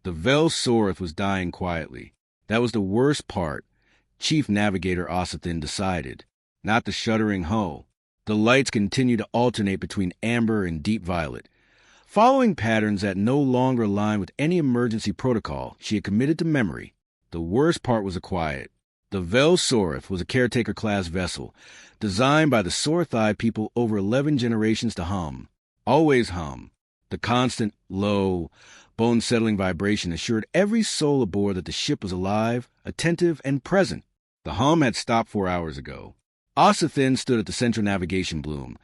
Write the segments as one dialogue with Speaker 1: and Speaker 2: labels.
Speaker 1: The Vel Sorath was dying quietly. That was the worst part, Chief Navigator Ossithin decided, not the shuddering hull. The lights continued to alternate between amber and deep violet. Following patterns that no longer aligned with any emergency protocol she had committed to memory, the worst part was the quiet. The Vel Sorath was a caretaker-class vessel, designed by the Sorathi people over 11 generations to hum. Always hum. The constant, low, bone-settling vibration assured every soul aboard that the ship was alive, attentive, and present. The hum had stopped 4 hours ago. Ossithin stood at the central navigation bloom,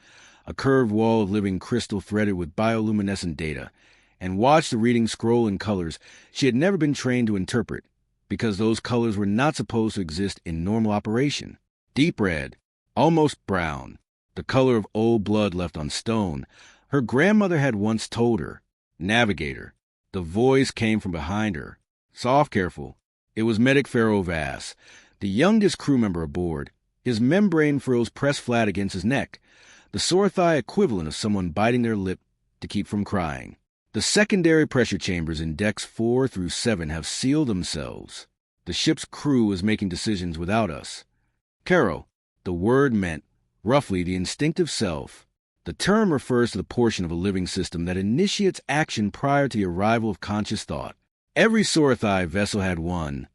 Speaker 1: a curved wall of living crystal threaded with bioluminescent data, and watched the reading scroll in colors she had never been trained to interpret, because those colors were not supposed to exist in normal operation. Deep red, almost brown, the color of old blood left on stone, her grandmother had once told her. Navigator. The voice came from behind her. Soft, careful. It was Medic Pharaoh Vass, the youngest crew member aboard, his membrane frills pressed flat against his neck, the Sorathi equivalent of someone biting their lip to keep from crying. The secondary pressure chambers in decks 4 through 7 have sealed themselves. The ship's crew is making decisions without us. Caro, the word meant, roughly, the instinctive self. The term refers to the portion of a living system that initiates action prior to the arrival of conscious thought. Every Sorathi vessel had one,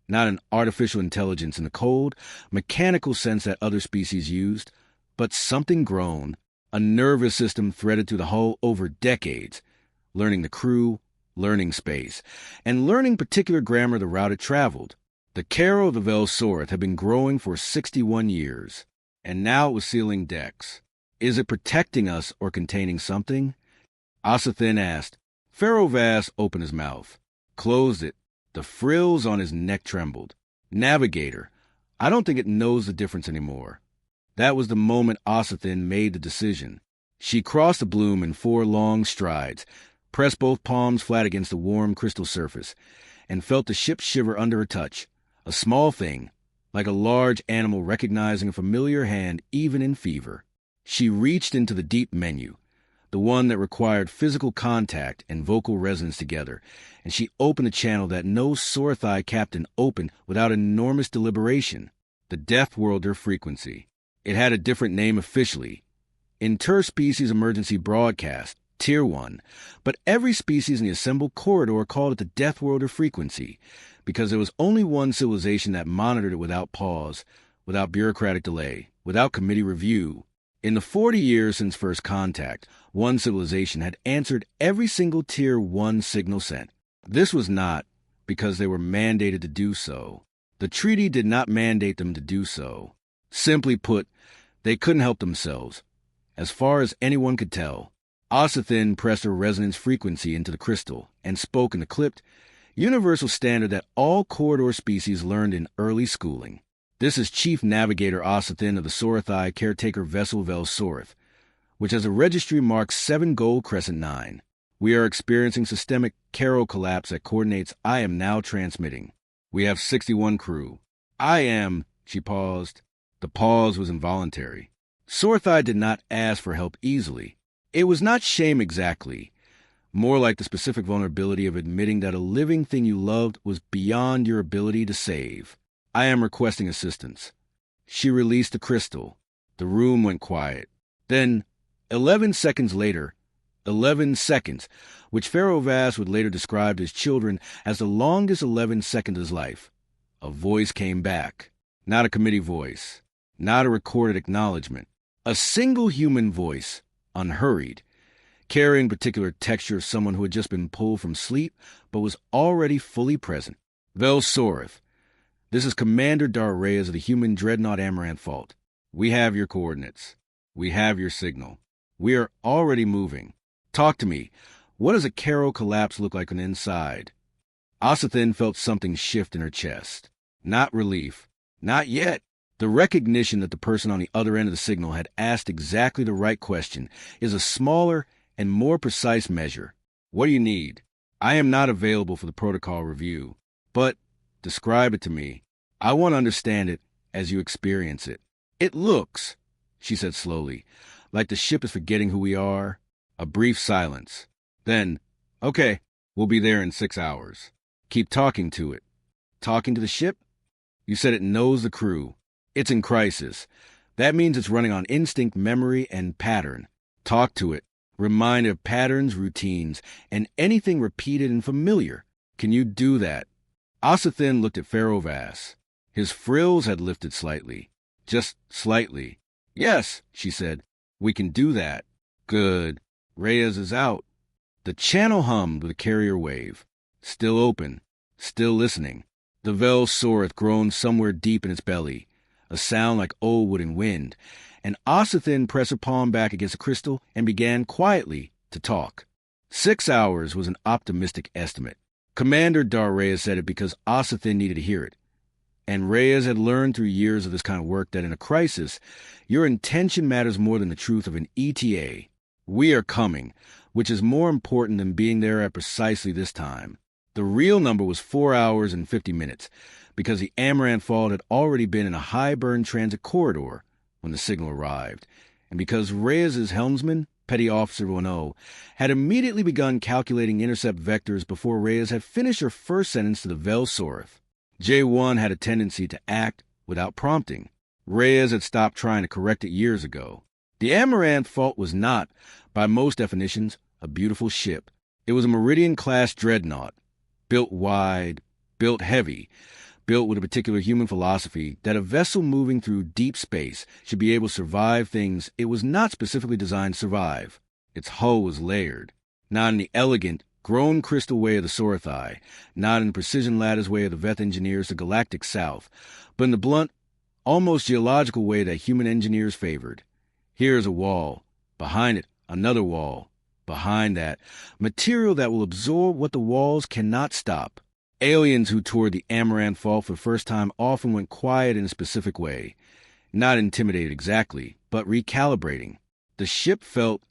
Speaker 1: not an artificial intelligence in the cold, mechanical sense that other species used, but something grown, a nervous system threaded through the hull over decades, learning the crew, learning space, and learning particular grammar the route it traveled. The Caro of the Vel Sorath had been growing for 61 years, and now it was sealing decks. Is it protecting us or containing something? Ossithin asked. Pharaoh Vass opened his mouth, closed it. The frills on his neck trembled. Navigator. I don't think it knows the difference anymore. That was the moment Ossithin made the decision. She crossed the bloom in 4 long strides, pressed both palms flat against the warm crystal surface, and felt the ship shiver under her touch. A small thing, like a large animal recognizing a familiar hand even in fever. She reached into the deep menu, the one that required physical contact and vocal resonance together, and she opened a channel that no Sorathi captain opened without enormous deliberation. The Deathworlder frequency. It had a different name officially. Interspecies Emergency Broadcast, Tier 1, but every species in the assembled corridor called it the Deathworlder frequency, because there was only one civilization that monitored it without pause, without bureaucratic delay, without committee review. In the 40 years since first contact, one civilization had answered every single Tier 1 signal sent. This was not because they were mandated to do so. The treaty did not mandate them to do so. Simply put, they couldn't help themselves. As far as anyone could tell, Ossithin pressed her resonance frequency into the crystal and spoke in the clipped, universal standard that all corridor species learned in early schooling. This is Chief Navigator Ossithin of the Sorathi caretaker vessel Vel Sorath, which has a registry marked 7 Gold Crescent 9. We are experiencing systemic Caro collapse at coordinates I am now transmitting. We have 61 crew. I am, she paused. The pause was involuntary. Sorathi did not ask for help easily. It was not shame exactly, more like the specific vulnerability of admitting that a living thing you loved was beyond your ability to save. I am requesting assistance. She released the crystal. The room went quiet. Then, 11 seconds later, 11 seconds, which Pharaoh Vass would later describe to his children as the longest 11 seconds of his life, a voice came back. Not a committee voice, not a recorded acknowledgement. A single human voice, unhurried, carrying particular texture of someone who had just been pulled from sleep but was already fully present. Vel Sorath. This is Commander Dar Reyes of the human Dreadnought Amaranth Fault. We have your coordinates. We have your signal. We are already moving. Talk to me. What does a Caro collapse look like on the inside? Ossithin felt something shift in her chest. Not relief. Not yet. The recognition that the person on the other end of the signal had asked exactly the right question is a smaller and more precise measure. What do you need? I am not available for the protocol review, but describe it to me. I want to understand it as you experience it. It looks, she said slowly, like the ship is forgetting who we are. A brief silence. Then, okay, We'll be there in 6 hours. Keep talking to it. Talking to the ship? You said it knows the crew. It's in crisis. That means it's running on instinct, memory, and pattern. Talk to it. Remind it of patterns, routines, and anything repeated and familiar. Can you do that? Ossithin looked at Ferovas. His frills had lifted slightly. Just slightly. Yes, she said. We can do that. Good. Reyes is out. The channel hummed with a carrier wave. Still open. Still listening. The Vel Sorath groaned somewhere deep in its belly, a sound like old wooden wind, and Ossithin pressed her palm back against the crystal and began quietly to talk. 6 hours was an optimistic estimate. Commander Dar Reyes said it because Ossithin needed to hear it. And Reyes had learned through years of this kind of work that in a crisis, your intention matters more than the truth of an ETA. We are coming, which is more important than being there at precisely this time. The real number was 4 hours and 50 minutes, because the Amaranth Fault had already been in a high-burn transit corridor when the signal arrived, and because Reyes's helmsman, Petty Officer Renault, had immediately begun calculating intercept vectors before Reyes had finished her first sentence to the Vel Sorath. J1 had a tendency to act without prompting. Reyes had stopped trying to correct it years ago. The Amaranth Fault was not, by most definitions, a beautiful ship. It was a Meridian-class dreadnought, built wide, built heavy, built with a particular human philosophy that a vessel moving through deep space should be able to survive things it was not specifically designed to survive. Its hull was layered, not in the elegant, grown crystal way of the Sorathi, not in the precision lattice way of the Veth engineers of the galactic south, but in the blunt, almost geological way that human engineers favored. Here is a wall. Behind it, another wall. Behind that, material that will absorb what the walls cannot stop. Aliens who toured the Amaranth Fault for the first time often went quiet in a specific way. Not intimidated exactly, but recalibrating. The ship felt,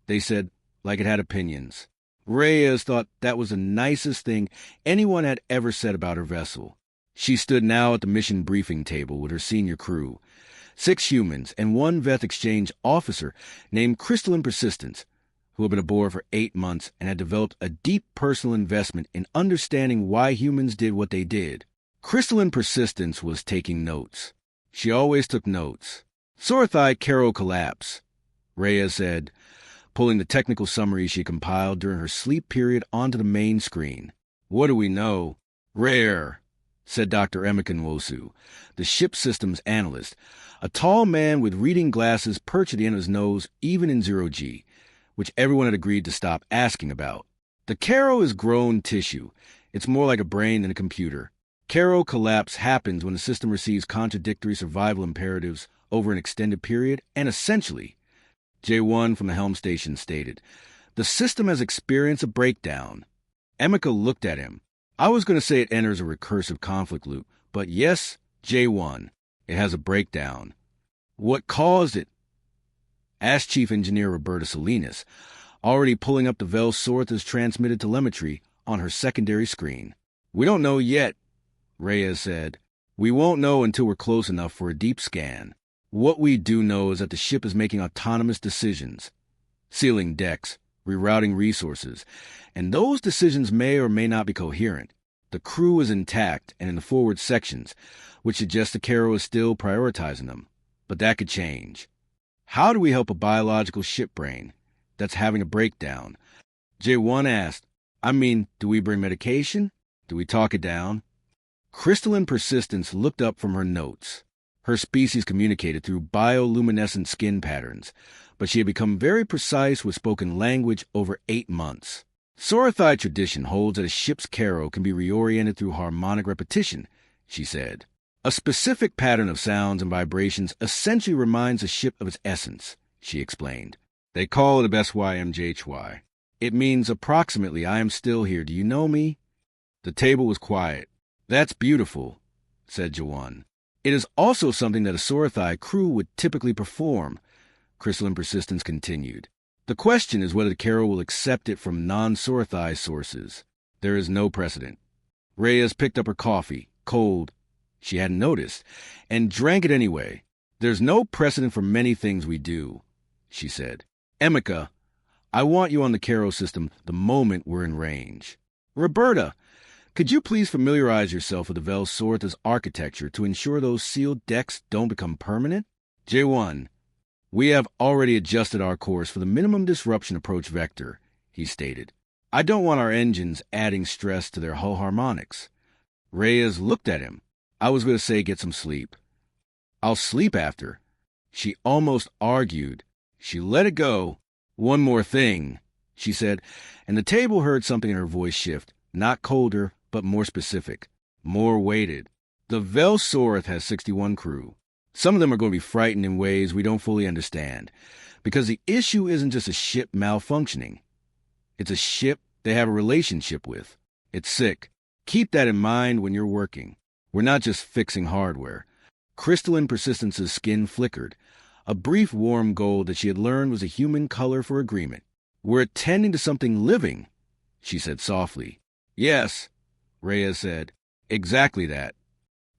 Speaker 1: they said, like it had opinions. Reyes thought that was the nicest thing anyone had ever said about her vessel. She stood now at the mission briefing table with her senior crew. 6 humans and 1 Veth exchange officer named Crystalline Persistence, who had been aboard for 8 months and had developed a deep personal investment in understanding why humans did what they did. Crystalline Persistence was taking notes. She always took notes. Sorathi Caro collapse, Reyes said, pulling the technical summary she compiled during her sleep period onto the main screen. What do we know? Rare, said Dr. Emikin Wosu, the ship systems analyst, a tall man with reading glasses perched at the end of his nose even in 0G, which everyone had agreed to stop asking about. The Caro is grown tissue. It's more like a brain than a computer. Caro collapse happens when the system receives contradictory survival imperatives over an extended period, and essentially, J1 from the helm station stated, the system has experienced a breakdown. Emeka looked at him. I was going to say it enters a recursive conflict loop, but yes, J1, it has a breakdown. What caused it? Asked Chief Engineer Roberta Salinas, already pulling up the Vel Sorath's transmitted telemetry on her secondary screen. We don't know yet, Reyes said. We won't know until we're close enough for a deep scan. What we do know is that the ship is making autonomous decisions, sealing decks, rerouting resources, and those decisions may or may not be coherent. The crew is intact and in the forward sections, which suggests the Caro is still prioritizing them. But that could change. How do we help a biological ship brain that's having a breakdown? J1 asked, do we bring medication? Do we talk it down? Crystalline Persistence looked up from her notes. Her species communicated through bioluminescent skin patterns, but she had become very precise with spoken language over 8 months. Sorathi tradition holds that a ship's Caro can be reoriented through harmonic repetition, she said. A specific pattern of sounds and vibrations essentially reminds a ship of its essence, she explained. They call it a SYMJHY. It means approximately, I am still here, do you know me? The table was quiet. That's beautiful, said Jawan. It is also something that a Sorathi crew would typically perform, Crystalline Persistence continued. The question is whether the Caro will accept it from non-Sorathi sources. There is no precedent. Reyes picked up her coffee, cold, she hadn't noticed, and drank it anyway. There's no precedent for many things we do, she said. Emeka, I want you on the Caro system the moment we're in range. Roberta, could you please familiarize yourself with the Vel Sorath's architecture to ensure those sealed decks don't become permanent? J1, we have already adjusted our course for the minimum disruption approach vector, he stated. I don't want our engines adding stress to their hull harmonics. Reyes looked at him. I was going to say get some sleep. I'll sleep after. She almost argued. She let it go. One more thing, she said, and the table heard something in her voice shift, not colder, but more specific, more weighted. The Vel Sorath has 61 crew. Some of them are going to be frightened in ways we don't fully understand, because the issue isn't just a ship malfunctioning. It's a ship they have a relationship with. It's sick. Keep that in mind when you're working. We're not just fixing hardware. Crystalline Persistence's skin flickered. A brief warm gold that she had learned was a human color for agreement. We're attending to something living, she said softly. Yes, Reyes said. Exactly that.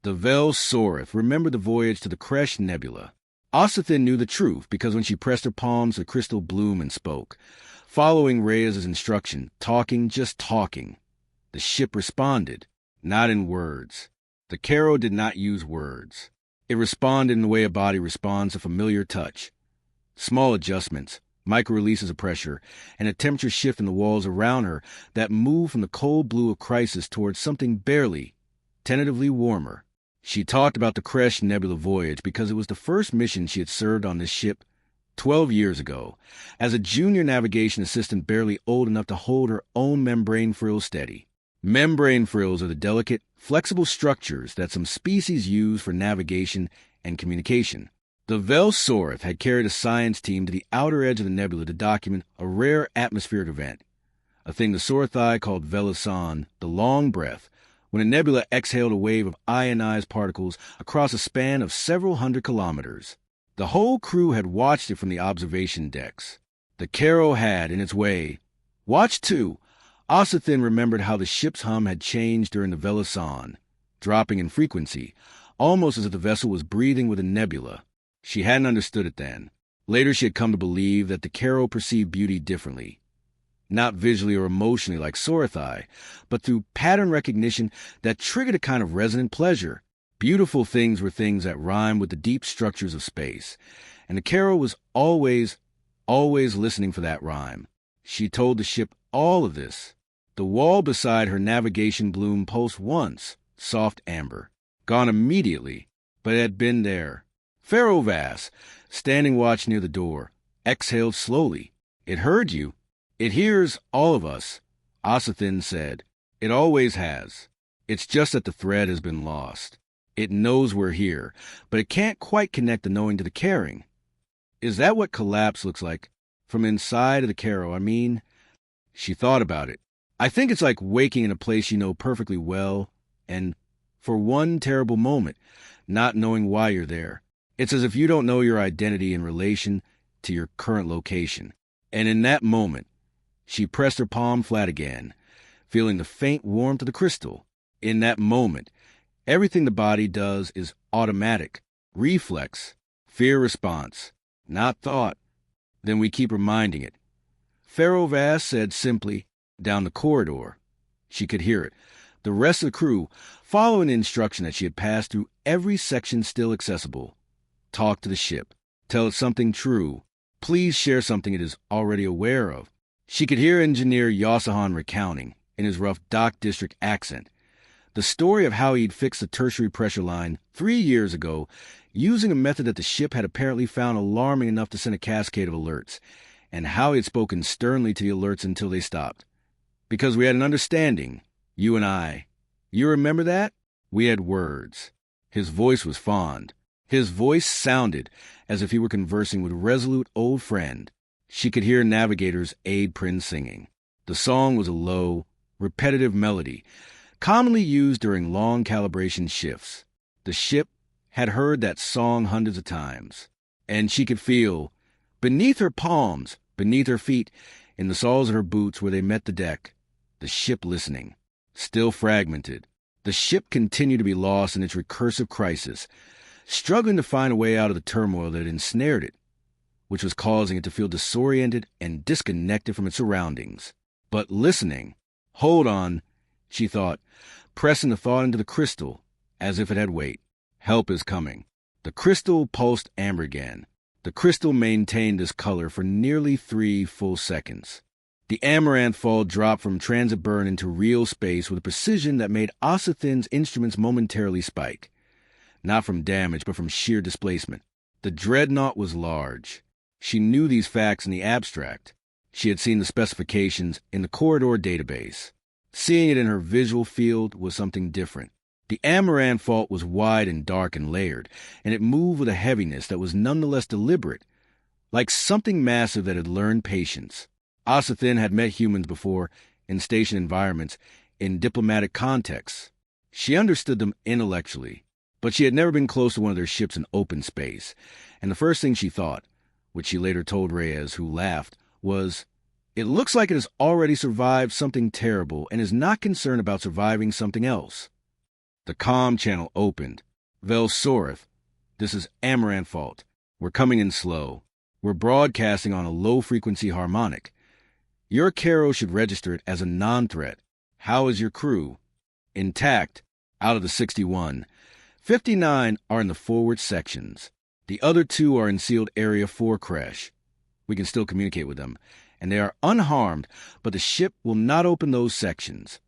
Speaker 1: The Vel Sorath remembered the voyage to the Kresh Nebula. Ossithin knew the truth because when she pressed her palms, the crystal bloomed and spoke. Following Reyes' instruction, talking, just talking. The ship responded, not in words. The Caro did not use words. It responded in the way a body responds to familiar touch. Small adjustments, micro-releases of pressure, and a temperature shift in the walls around her that moved from the cold blue of crisis towards something barely, tentatively warmer. She talked about the Kresh Nebula voyage because it was the first mission she had served on this ship 12 years ago, as a junior navigation assistant barely old enough to hold her own membrane frills steady. Membrane frills are the delicate, flexible structures that some species use for navigation and communication. The Vel Sorath had carried a science team to the outer edge of the nebula to document a rare atmospheric event, a thing the Sorathi called Velasan, the long breath, when a nebula exhaled a wave of ionized particles across a span of several hundred kilometers. The whole crew had watched it from the observation decks. The Caro had, in its way, watched too. Ossithin remembered how the ship's hum had changed during the Velasan, dropping in frequency, almost as if the vessel was breathing with a nebula. She hadn't understood it then. Later she had come to believe that the Caro perceived beauty differently. Not visually or emotionally like Sorathi, but through pattern recognition that triggered a kind of resonant pleasure. Beautiful things were things that rhyme with the deep structures of space, and the Caro was always listening for that rhyme. She told the ship all of this. The wall beside her navigation bloom pulsed once, soft amber. Gone immediately, but it had been there. Pharaoh Vass, standing watch near the door, exhaled slowly. It heard you. It hears all of us, Ossithin said. It always has. It's just that the thread has been lost. It knows we're here, but it can't quite connect the knowing to the caring. Is that what collapse looks like? From inside of the Caro, I mean? She thought about it. I think it's like waking in a place you know perfectly well, and, for one terrible moment, not knowing why you're there. It's as if you don't know your identity in relation to your current location. And in that moment, she pressed her palm flat again, feeling the faint warmth of the crystal. In that moment, everything the body does is automatic, reflex, fear response, not thought. Then we keep reminding it. Pharaoh Vass said simply, down the corridor. She could hear it. The rest of the crew, following the instruction that she had passed through every section still accessible. Talk to the ship. Tell it something true. Please share something it is already aware of. She could hear Engineer Yosahan recounting, in his rough dock district accent, the story of how he'd fixed the tertiary pressure line 3 years ago using a method that the ship had apparently found alarming enough to send a cascade of alerts, and how he had spoken sternly to the alerts until they stopped. Because we had an understanding, you and I. You remember that? We had words. His voice was fond. His voice sounded as if he were conversing with a resolute old friend. She could hear Navigator's Aid Prince singing. The song was a low, repetitive melody, commonly used during long calibration shifts. The ship had heard that song hundreds of times, and she could feel, beneath her palms, beneath her feet, in the soles of her boots where they met the deck, the ship listening, still fragmented. The ship continued to be lost in its recursive crisis, struggling to find a way out of the turmoil that had ensnared it, which was causing it to feel disoriented and disconnected from its surroundings. But listening, hold on, she thought, pressing the thought into the crystal as if it had weight. Help is coming. The crystal pulsed amber again. The crystal maintained this color for nearly 3 full seconds. The amaranth fall dropped from transit burn into real space with a precision that made Osathin's instruments momentarily spike. Not from damage, but from sheer displacement. The dreadnought was large. She knew these facts in the abstract. She had seen the specifications in the corridor database. Seeing it in her visual field was something different. The amaranth fault was wide and dark and layered, and it moved with a heaviness that was nonetheless deliberate, like something massive that had learned patience. Osathin had met humans before, in station environments, in diplomatic contexts. She understood them intellectually, but she had never been close to one of their ships in open space, and the first thing she thought, which she later told Reyes, who laughed, was, "It looks like it has already survived something terrible and is not concerned about surviving something else." The comm channel opened. "Vel Sorath, this is Amaranth Fault. We're coming in slow. We're broadcasting on a low-frequency harmonic. Your Caro should register it as a non-threat. How is your crew?" "Intact. Out of the 61. 59 are in the forward sections. The other 2 are in sealed Area 4 crash. We can still communicate with them, and they are unharmed, but the ship will not open those sections."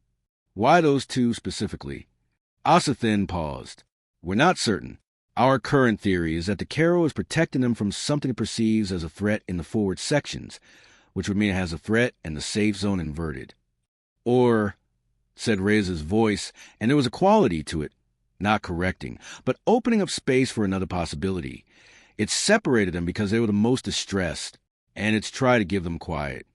Speaker 1: "Why those 2 specifically?" Osathin paused. "We're not certain. Our current theory is that the Caro is protecting them from something it perceives as a threat in the forward sections, which would mean it has a threat and the safe zone inverted." "Or," said Reyes' voice, and there was a quality to it, not correcting, but opening up space for another possibility. It separated them because they were the most distressed, and it's tried to give them quiet.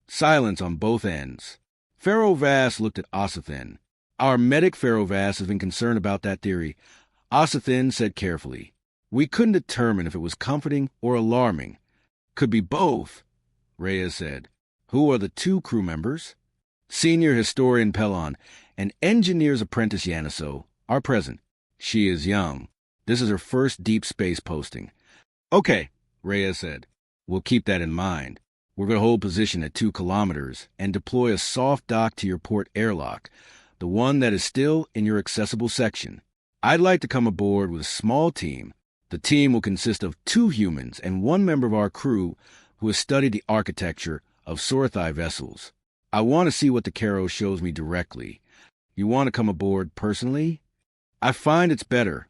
Speaker 1: Silence on both ends. Pharaoh Vass looked at Osathin. "Our medic Pharaoh Vass has been concerned about that theory." Osathin said carefully, "We couldn't determine if it was comforting or alarming." "Could be both," Reyes said. "Who are the 2 crew members?" "Senior historian Pelon and engineer's apprentice Yaniso are present. She is young. This is her first deep space posting." "Okay," Reyes said. "We'll keep that in mind. We're going to hold position at 2 kilometers and deploy a soft dock to your port airlock, the one that is still in your accessible section. I'd like to come aboard with a small team. The team will consist of 2 humans and 1 member of our crew who has studied the architecture of Sorathi vessels. I want to see what the Caro shows me directly. You want to come aboard personally?" "I find it's better,"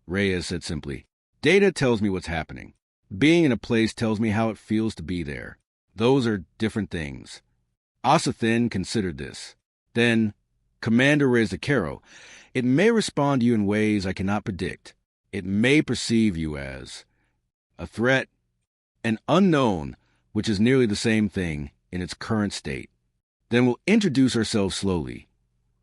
Speaker 1: Reyes said simply. "Data tells me what's happening. Being in a place tells me how it feels to be there. Those are different things." Osathin considered this. Then, "Commander Reyes the Caro, it may respond to you in ways I cannot predict. It may perceive you as a threat, an unknown, which is nearly the same thing in its current state." "Then we'll introduce ourselves slowly,"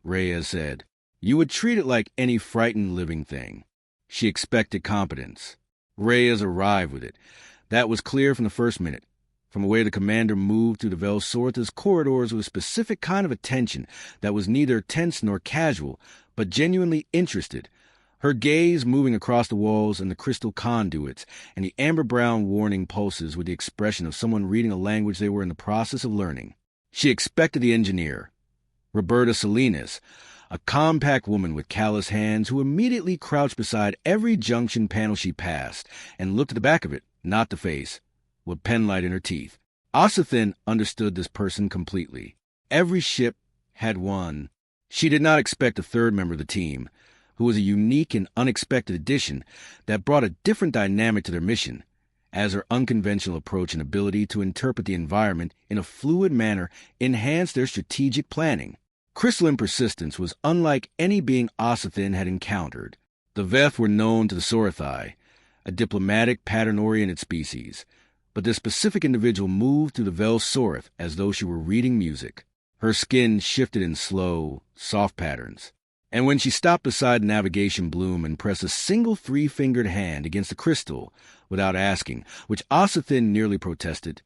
Speaker 1: Reyes said. "You would treat it like any frightened living thing." She expected competence. Reyes arrived with it. That was clear from the first minute. From the way the commander moved through the Vel Sorath's corridors with a specific kind of attention that was neither tense nor casual, but genuinely interested. Her gaze moving across the walls and the crystal conduits and the amber-brown warning pulses with the expression of someone reading a language they were in the process of learning. She expected the engineer, Roberta Salinas, a compact woman with callous hands who immediately crouched beside every junction panel she passed and looked at the back of it, not the face, with penlight in her teeth. Osathin understood this person completely. Every ship had one. She did not expect a 3rd member of the team, who was a unique and unexpected addition that brought a different dynamic to their mission, as her unconventional approach and ability to interpret the environment in a fluid manner enhanced their strategic planning. Crystalline persistence was unlike any being Osathin had encountered. The Veth were known to the Sorathi, a diplomatic, pattern-oriented species, but this specific individual moved through the Vel Sorath as though she were reading music. Her skin shifted in slow, soft patterns, and when she stopped beside the navigation bloom and pressed a single 3-fingered hand against the crystal without asking, which Osathin nearly protested,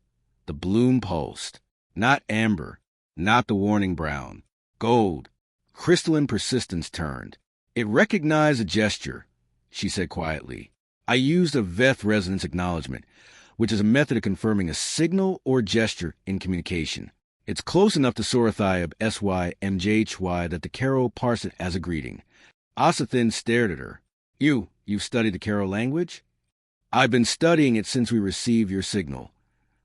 Speaker 1: the bloom pulsed. Not amber, not the warning brown. Gold. Crystalline persistence turned. "It recognized a gesture," she said quietly. "I used a Veth resonance acknowledgement, which is a method of confirming a signal or gesture in communication. It's close enough to Sorathiab SY MJHY that the Karo parsed it as a greeting. Osathin stared at her. You've studied the Karo language? I've been studying it since we received your signal,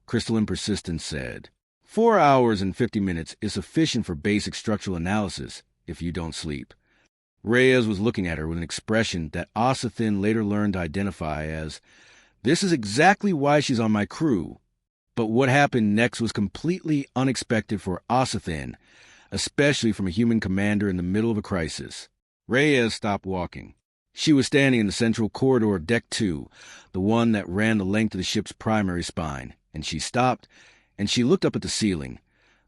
Speaker 1: Crystalline Persistence said. 4 hours and 50 minutes is sufficient for basic structural analysis if you don't sleep. Reyes was looking at her with an expression that Osathin later learned to identify as, "This is exactly why she's on my crew." But what happened next was completely unexpected for Osathin, especially from a human commander in the middle of a crisis. Reyes stopped walking. She was standing in the central corridor of Deck 2, the one that ran the length of the ship's primary spine, and she stopped, and she looked up at the ceiling,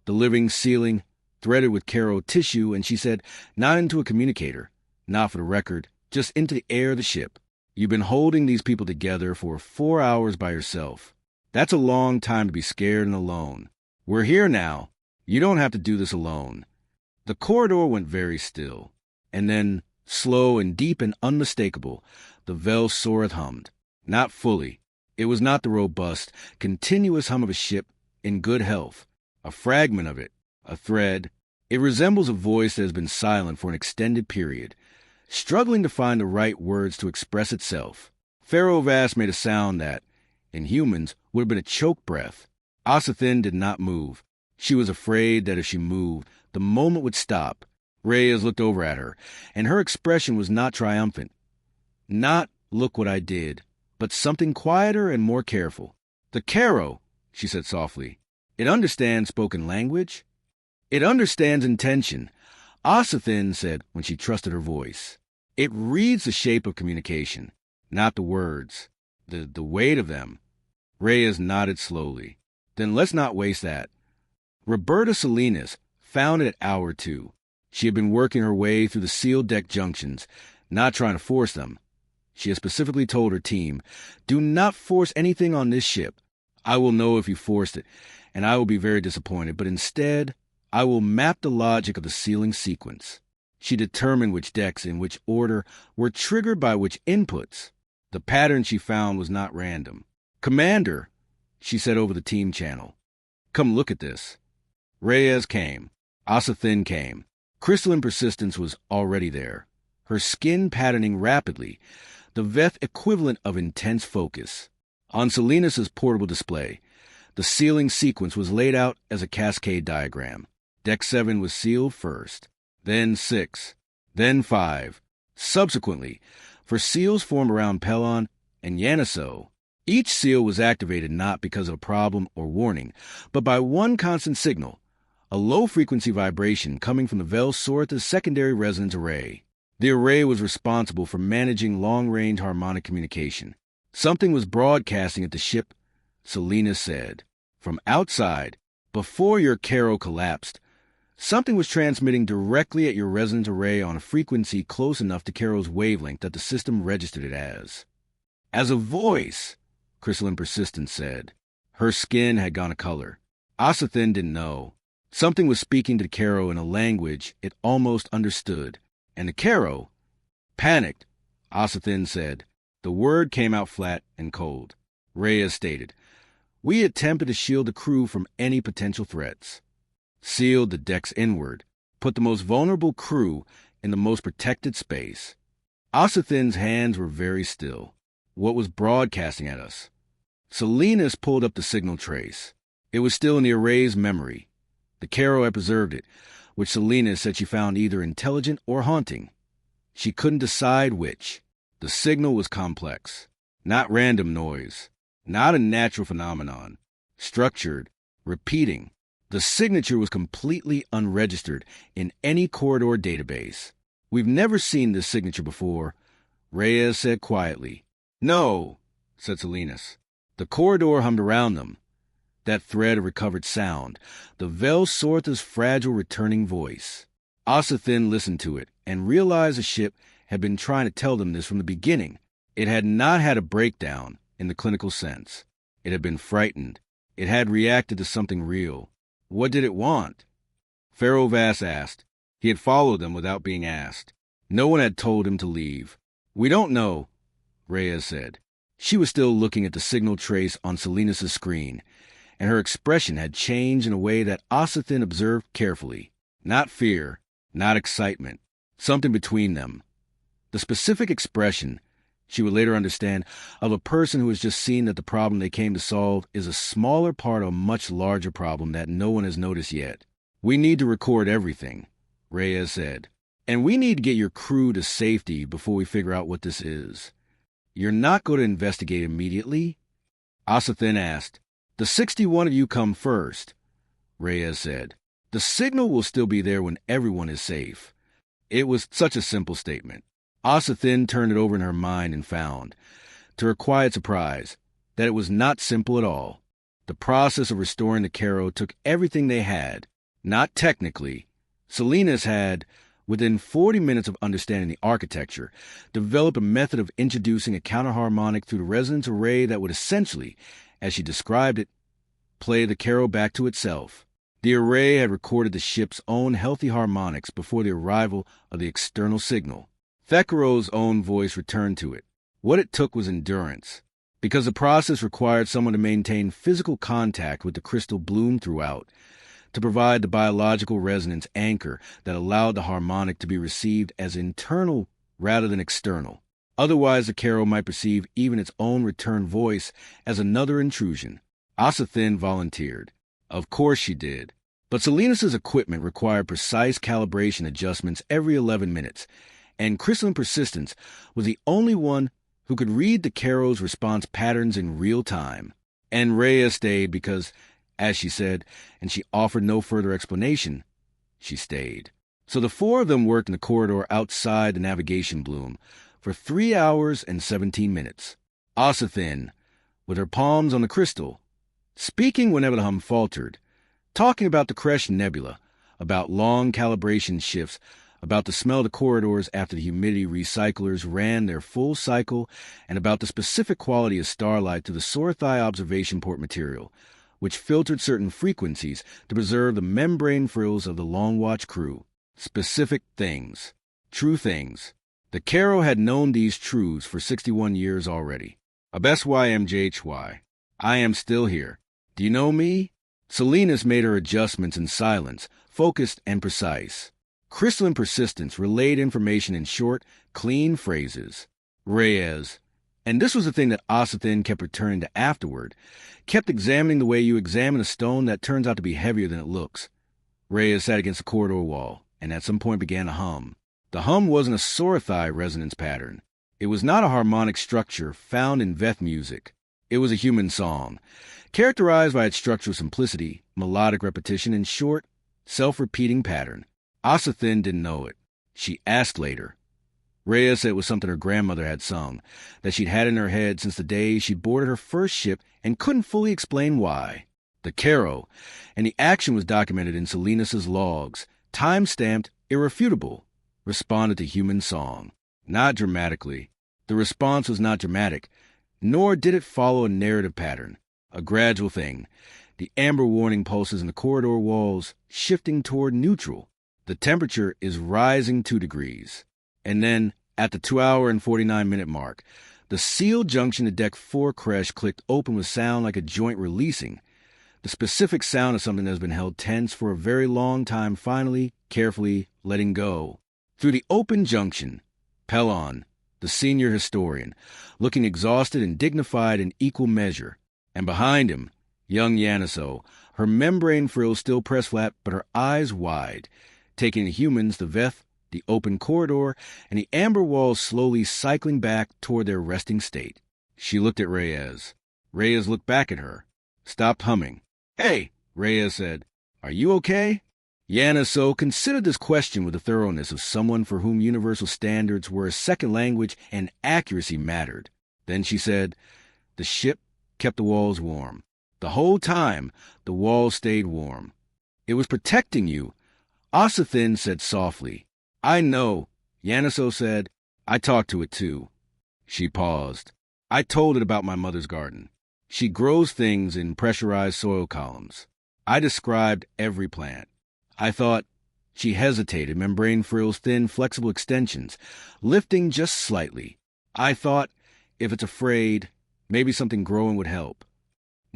Speaker 1: the living ceiling, threaded with Karo tissue, and she said, "Not into a communicator, not for the record, just into the air of the ship. You've been holding these people together for 4 hours by yourself. That's a long time to be scared and alone. We're here now. You don't have to do this alone." The corridor went very still, and then, slow and deep and unmistakable, the Vel Sorath hummed. Not fully. It was not the robust, continuous hum of a ship in good health. A fragment of it, a thread. It resembles a voice that has been silent for an extended period, struggling to find the right words to express itself. Pharaoh Vast made a sound that, in humans, would have been a choke breath. Osathin did not move. She was afraid that if she moved, the moment would stop. Reyes looked over at her, and her expression was not triumphant. Not, "Look what I did," but something quieter and more careful. "The Karo," she said softly. "It understands spoken language. It understands intention," Osathin said when she trusted her voice. "It reads the shape of communication, not the words, the weight of them." Reyes nodded slowly. "Then let's not waste that." Roberta Salinas found it at hour 2. She had been working her way through the sealed deck junctions, not trying to force them. She had specifically told her team, "Do not force anything on this ship. I will know if you forced it, and I will be very disappointed, but instead, I will map the logic of the sealing sequence." She determined which decks in which order were triggered by which inputs. The pattern she found was not random. "Commander," she said over the team channel, "come look at this." Reyes came. Osathin came. Crystalline Persistence was already there, her skin patterning rapidly, the Veth equivalent of intense focus. On Salinas' portable display, the sealing sequence was laid out as a cascade diagram. Deck 7 was sealed first, then 6, then 5. Subsequently, for seals formed around Pelon and Yaniso, each seal was activated not because of a problem or warning, but by one constant signal, a low-frequency vibration coming from the Vel Sorath's secondary resonance array. The array was responsible for managing long-range harmonic communication. Something was broadcasting at the ship, Salinas said. From outside, before your Karo collapsed, something was transmitting directly at your resonance array on a frequency close enough to Karo's wavelength that the system registered it as. "As a voice," Crystalline Persistence said. Her skin had gone a color. Osathin didn't know. Something was speaking to the Karo in a language it almost understood, and the Karo, panicked, Osathin said. The word came out flat and cold. Reyes stated, "We attempted to shield the crew from any potential threats. Sealed the decks inward, put the most vulnerable crew in the most protected space." Osathin's hands were very still. What was broadcasting at us? Salinas pulled up the signal trace. It was still in the array's memory. The Karo had preserved it, which Salinas said she found either intelligent or haunting. She couldn't decide which. The signal was complex. Not random noise. Not a natural phenomenon. Structured. Repeating. The signature was completely unregistered in any corridor database. "We've never seen this signature before," Reyes said quietly. "No," said Salinas. The corridor hummed around them. That thread of recovered sound, the Vel Sorath's fragile returning voice. Osathin listened to it and realized the ship had been trying to tell them this from the beginning. It had not had a breakdown in the clinical sense. It had been frightened. It had reacted to something real. What did it want? Pharaoh Vast asked. He had followed them without being asked. No one had told him to leave. "We don't know," Reyes said. She was still looking at the signal trace on Salinas' screen, and her expression had changed in a way that Ossithin observed carefully. Not fear, not excitement, something between them. The specific expression, she would later understand, of a person who has just seen that the problem they came to solve is a smaller part of a much larger problem that no one has noticed yet. "We need to record everything," Reyes said. "And we need to get your crew to safety before we figure out what this is." "You're not going to investigate immediately?" Ossithin asked. "The 61 of you come first," Reyes said. "The signal will still be there when everyone is safe." It was such a simple statement. Ossithin turned it over in her mind and found, to her quiet surprise, that it was not simple at all. The process of restoring the Caro took everything they had. Not technically. Salinas had, within 40 minutes of understanding the architecture, developed a method of introducing a counterharmonic through the resonance array that would essentially, as she described it, play the Caro back to itself. The array had recorded the ship's own healthy harmonics before the arrival of the external signal. Thekoro's own voice returned to it. What it took was endurance, because the process required someone to maintain physical contact with the crystal bloom throughout, to provide the biological resonance anchor that allowed the harmonic to be received as internal rather than external. Otherwise, the Caro might perceive even its own return voice as another intrusion. Ossithin volunteered. Of course she did. But Salinas's equipment required precise calibration adjustments every 11 minutes, and Crystalline Persistence was the only one who could read the Caro's response patterns in real time. And Rhea stayed because, as she said, and she offered no further explanation, she stayed. So the four of them worked in the corridor outside the navigation bloom for 3 hours and 17 minutes. Ossithin, with her palms on the crystal, speaking whenever the hum faltered, talking about the Kresh Nebula, about long calibration shifts, about the smell of the corridors after the humidity recyclers ran their full cycle, and about the specific quality of starlight to the Sorathi observation port material, which filtered certain frequencies to preserve the membrane frills of the Long Watch crew. Specific things. True things. The Caro had known these truths for 61 years already. SYMJHY. I am still here. Do you know me? Salinas made her adjustments in silence, focused and precise. Crystalline Persistence relayed information in short, clean phrases. Reyes, and this was the thing that Ossithin kept returning to afterward, kept examining the way you examine a stone that turns out to be heavier than it looks. Reyes sat against the corridor wall, and at some point began to hum. The hum wasn't a Sorathi resonance pattern. It was not a harmonic structure found in Veth music. It was a human song, characterized by its structural simplicity, melodic repetition, and short, self-repeating pattern. Ossithin didn't know it. She asked later. Rhea said it was something her grandmother had sung, that she'd had in her head since the day she boarded her first ship and couldn't fully explain why. The Caro, and the action was documented in Salinas's logs, time-stamped, irrefutable, responded to human song. Not dramatically. The response was not dramatic, nor did it follow a narrative pattern, a gradual thing, the amber warning pulses in the corridor walls shifting toward neutral. The temperature is rising 2 degrees. And then, at the 2-hour and 49-minute mark, the sealed junction to Deck 4 Kresh clicked open with sound like a joint releasing, the specific sound of something that has been held tense for a very long time finally, carefully letting go. Through the open junction, Pelon, the senior historian, looking exhausted and dignified in equal measure, and behind him, young Yaniso, her membrane frills still pressed flat but her eyes wide, taking the humans, the Veth, the open corridor, and the amber walls slowly cycling back toward their resting state. She looked at Reyes. Reyes looked back at her, stopped humming. "Hey," Reyes said, "are you okay?" Yaniso considered this question with the thoroughness of someone for whom universal standards were a second language and accuracy mattered. Then she said, "The ship kept the walls warm. The whole time, the walls stayed warm. It was protecting you." Ossithin said softly, "I know," Yaniso said. "I talked to it too." She paused. "I told it about my mother's garden. She grows things in pressurized soil columns. I described every plant. I thought," she hesitated, membrane frills thin, flexible extensions, lifting just slightly. "I thought, if it's afraid, maybe something growing would help."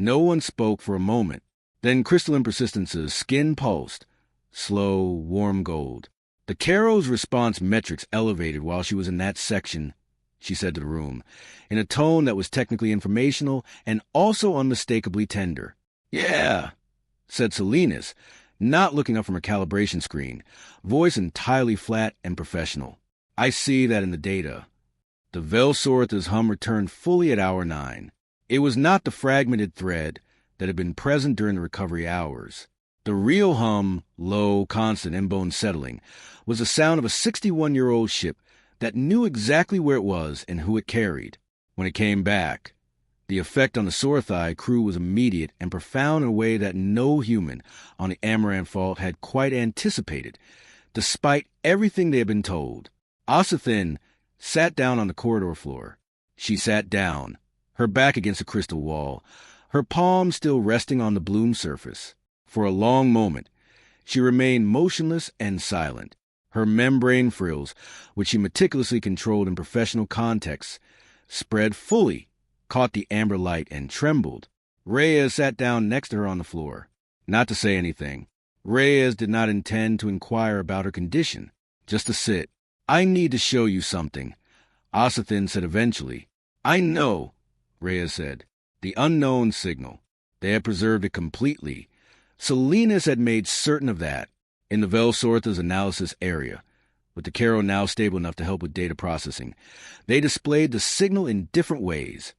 Speaker 1: No one spoke for a moment. Then Crystalline Persistence's skin pulsed. Slow, warm gold. The Caro's response metrics elevated while she was in that section, she said to the room, in a tone that was technically informational and also unmistakably tender. Yeah, said Salinas, not looking up from her calibration screen, voice entirely flat and professional. I see that in the data. The Vel Sorath's hum returned fully at hour 9. It was not the fragmented thread that had been present during the recovery hours. The real hum, low, constant, and bone-settling, was the sound of a 61-year-old ship that knew exactly where it was and who it carried. When it came back, the effect on the Sorathi crew was immediate and profound in a way that no human on the Amaranth Fault had quite anticipated, despite everything they had been told. Ossithin sat down on the corridor floor. She sat down, her back against a crystal wall, her palm still resting on the bloom surface. For a long moment, she remained motionless and silent. Her membrane frills, which she meticulously controlled in professional contexts, spread fully, caught the amber light, and trembled. Reyes sat down next to her on the floor. Not to say anything. Reyes did not intend to inquire about her condition, just to sit. I need to show you something, Ossithin said eventually. I know, Reyes said. The unknown signal. They had preserved it completely. Salinas had made certain of that. In the Vel Sorath's analysis area, with the Caro now stable enough to help with data processing, they displayed the signal in different ways.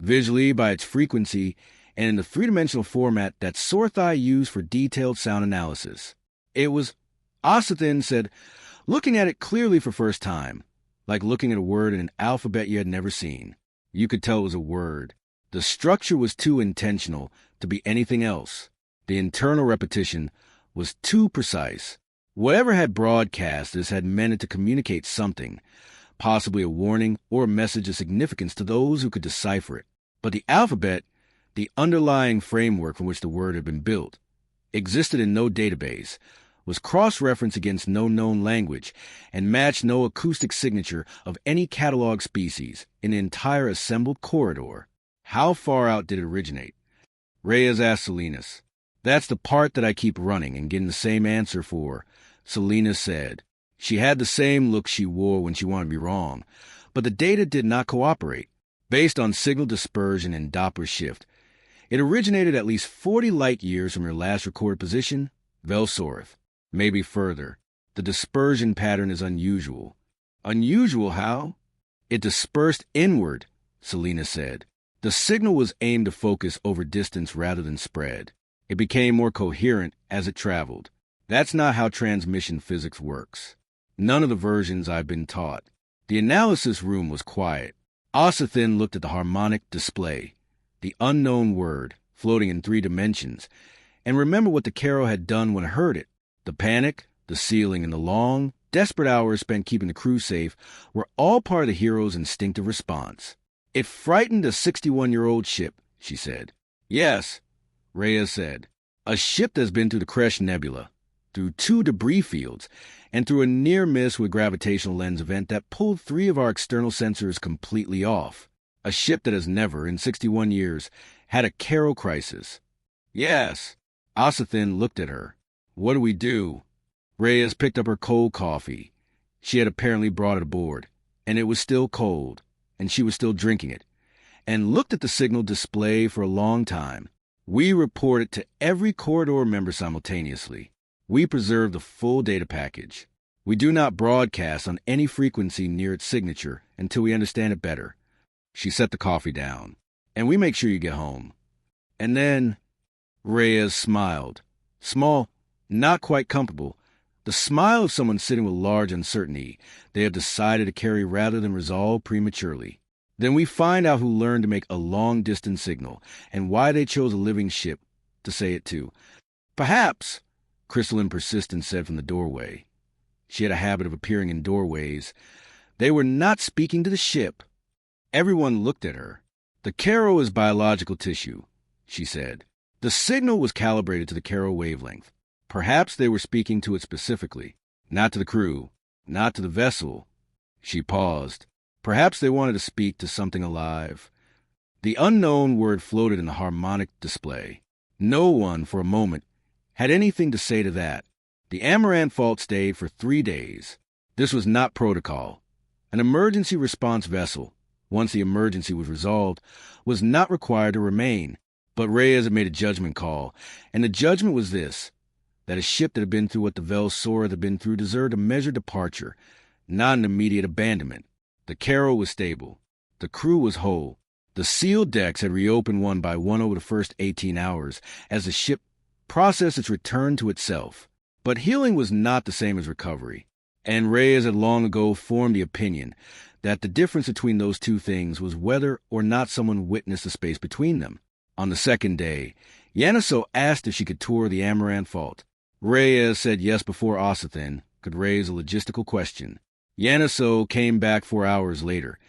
Speaker 1: Visually by its frequency, and in the three-dimensional format that Sorathi used for detailed sound analysis. It was, Ossithin said, looking at it clearly for first time, like looking at a word in an alphabet you had never seen. You could tell it was a word. The structure was too intentional to be anything else. The internal repetition was too precise. Whatever had broadcast this had meant it to communicate something, possibly a warning or a message of significance to those who could decipher it. But the alphabet, the underlying framework from which the word had been built, existed in no database, was cross-referenced against no known language, and matched no acoustic signature of any catalog species in the entire assembled corridor. How far out did it originate? Reyes asked Salinas. That's the part that I keep running and getting the same answer for, Salinas said. She had the same look she wore when she wanted to be wrong, but the data did not cooperate. Based on signal dispersion and Doppler shift, it originated at least 40 light-years from your last recorded position, Vel Sorath. Maybe further. The dispersion pattern is unusual. Unusual how? It dispersed inward, Salinas said. The signal was aimed to focus over distance rather than spread. It became more coherent as it traveled. That's not how transmission physics works. None of the versions I've been taught. The analysis room was quiet. Ossithin looked at the harmonic display, the unknown word, floating in 3 dimensions, and remembered what the Caro had done when it heard it. The panic, the ceiling, and the long, desperate hours spent keeping the crew safe were all part of the hero's instinctive response. It frightened a 61-year-old ship, she said. Yes, Reyes said. A ship that's been through the Kresh Nebula, through 2 debris fields, and through a near-miss with gravitational lens event that pulled 3 of our external sensors completely off. A ship that has never, in 61 years, had a Caro crisis. Yes. Ossithin looked at her. What do we do? Reyes picked up her cold coffee. She had apparently brought it aboard, and it was still cold, and she was still drinking it, and looked at the signal display for a long time. We report it to every corridor member simultaneously. We preserve the full data package. We do not broadcast on any frequency near its signature until we understand it better. She set the coffee down. And we make sure you get home. And then Reyes smiled. Small, not quite comfortable. The smile of someone sitting with large uncertainty they have decided to carry rather than resolve prematurely. Then we find out who learned to make a long-distance signal and why they chose a living ship to say it to. Perhaps, Crystalline Persistence said from the doorway. She had a habit of appearing in doorways. They were not speaking to the ship. Everyone looked at her. The Caro is biological tissue, she said. The signal was calibrated to the Caro wavelength. Perhaps they were speaking to it specifically, not to the crew, not to the vessel. She paused. Perhaps they wanted to speak to something alive. The unknown word floated in the harmonic display. No one, for a moment, had anything to say to that. The Amaranth Fault stayed for 3 days. This was not protocol. An emergency response vessel, once the emergency was resolved, was not required to remain. But Reyes had made a judgment call, and the judgment was this: that a ship that had been through what the Vel Sorath had been through deserved a measured departure, not an immediate abandonment. The Carol was stable. The crew was whole. The sealed decks had reopened one by one over the first 18 hours as the ship processed its return to itself. But healing was not the same as recovery, and Reyes had long ago formed the opinion that the difference between those two things was whether or not someone witnessed the space between them. On the second day, Yaniso asked if she could tour the Amaranth Fault. Reyes said yes before Ossathin could raise a logistical question. Yaniso came back 4 hours later.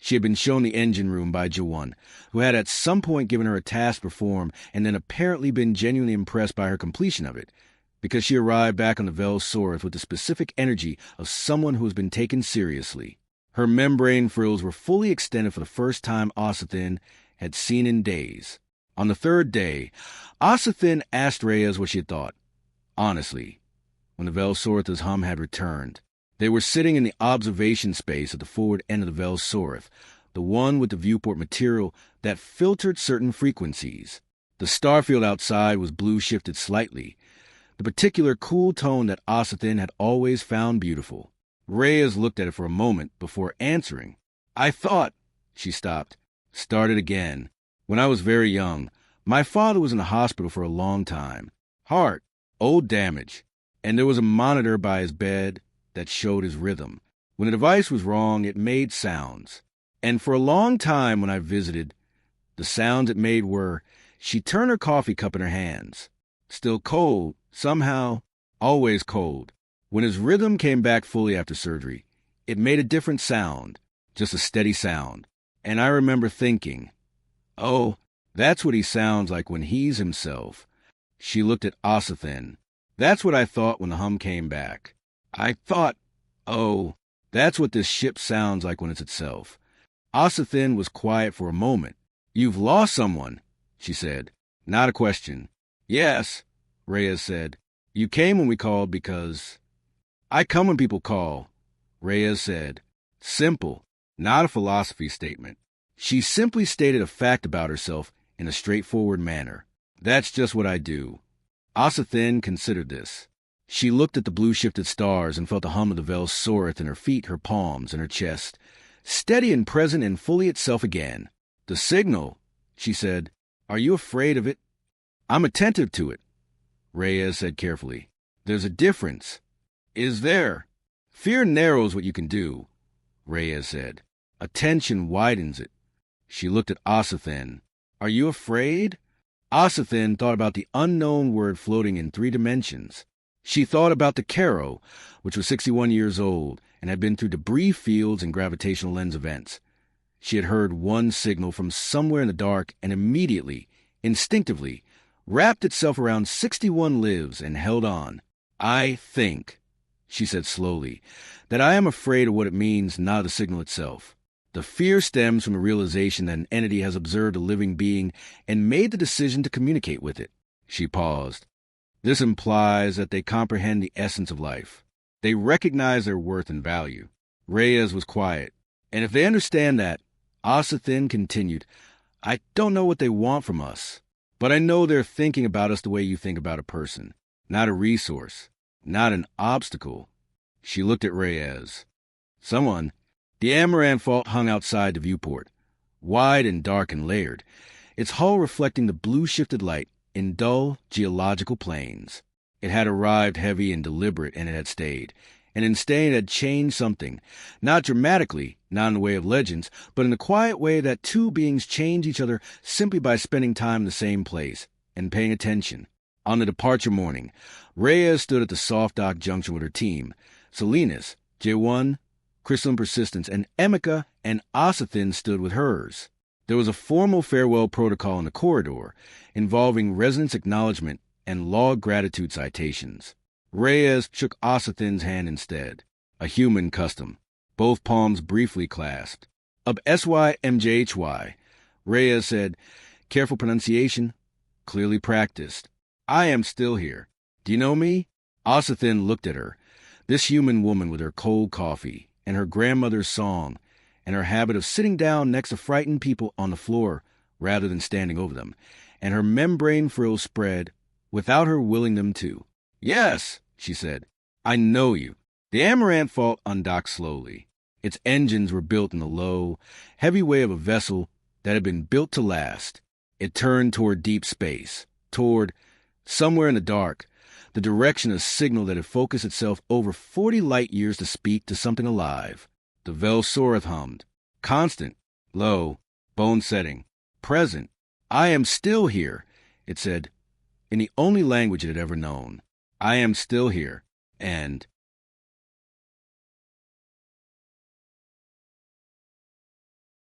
Speaker 1: She had been shown the engine room by Jawan, who had at some point given her a task to perform and then apparently been genuinely impressed by her completion of it, because she arrived back on the Vel Sorath with the specific energy of someone who has been taken seriously. Her membrane frills were fully extended for the first time Ossathin had seen in days. On the third day, Ossathin asked Reyes what she had thought. Honestly, when the Vel Sorath's hum had returned, they were sitting in the observation space at the forward end of the Vel Sorath, the one with the viewport material that filtered certain frequencies. The starfield outside was blue shifted slightly, the particular cool tone that Ossathin had always found beautiful. Reyes looked at it for a moment before answering. I thought, she stopped, started again. When I was very young, my father was in the hospital for a long time. Heart, old damage, and there was a monitor by his bed that showed his rhythm. When the device was wrong, it made sounds. And for a long time when I visited, the sounds it made were, she turned her coffee cup in her hands. Still cold, somehow, always cold. When his rhythm came back fully after surgery, it made a different sound, just a steady sound. And I remember thinking, oh, that's what he sounds like when he's himself. She looked at Ossathin. That's what I thought when the hum came back. I thought, oh, that's what this ship sounds like when it's itself. Ossathin was quiet for a moment. You've lost someone, she said. Not a question. Yes, Reyes said. You came when we called because... I come when people call, Reyes said. Simple, not a philosophy statement. She simply stated a fact about herself in a straightforward manner. That's just what I do. Ossathin considered this. She looked at the blue-shifted stars and felt the hum of the Vel Sorath in her feet, her palms, and her chest. Steady and present and fully itself again. The signal, she said. Are you afraid of it? I'm attentive to it, Reyes said carefully. There's a difference. Is there? Fear narrows what you can do, Reyes said. Attention widens it. She looked at Ossathin. Are you afraid? Ossathin thought about the unknown word floating in 3 dimensions. She thought about the Caro, which was 61 years old and had been through debris fields and gravitational lens events. She had heard one signal from somewhere in the dark and immediately, instinctively, wrapped itself around 61 lives and held on. I think, she said slowly, that I am afraid of what it means, not the signal itself. The fear stems from the realization that an entity has observed a living being and made the decision to communicate with it. She paused. This implies that they comprehend the essence of life. They recognize their worth and value. Reyes was quiet. And if they understand that, Ossathin continued, I don't know what they want from us, but I know they're thinking about us the way you think about a person, not a resource, not an obstacle. She looked at Reyes. Someone. The Amaranth Fault hung outside the viewport, wide and dark and layered, its hull reflecting the blue-shifted light in dull geological planes. It had arrived heavy and deliberate, and it had stayed. And in staying, it had changed something, not dramatically, not in the way of legends, but in the quiet way that two beings change each other simply by spending time in the same place and paying attention. On the departure morning, Reyes stood at the soft dock junction with her team. Salinas, J1, Crystalline Persistence, and Emeka and Ossathin stood with hers. There was a formal farewell protocol in the corridor, involving resonance acknowledgement and log gratitude citations. Reyes shook Ossathin's hand instead, a human custom, both palms briefly clasped. Up SY MJHY, Rhea said, "Careful pronunciation, clearly practiced. I am still here. Do you know me?" Ossithin looked at her. This human woman with her cold coffee, and her grandmother's song, and her habit of sitting down next to frightened people on the floor rather than standing over them, and her membrane frills spread without her willing them to. "Yes," she said, "I know you." The Amaranth Fault undocked slowly. Its engines were built in the low, heavy way of a vessel that had been built to last. It turned toward deep space, toward, somewhere in the dark, the direction a signal that had focused itself over 40 light years to speak to something alive. The Vel Sorath hummed. Constant, low, bone-setting, present. "I am still here," it said, in the only language it had ever known. "I am still here, and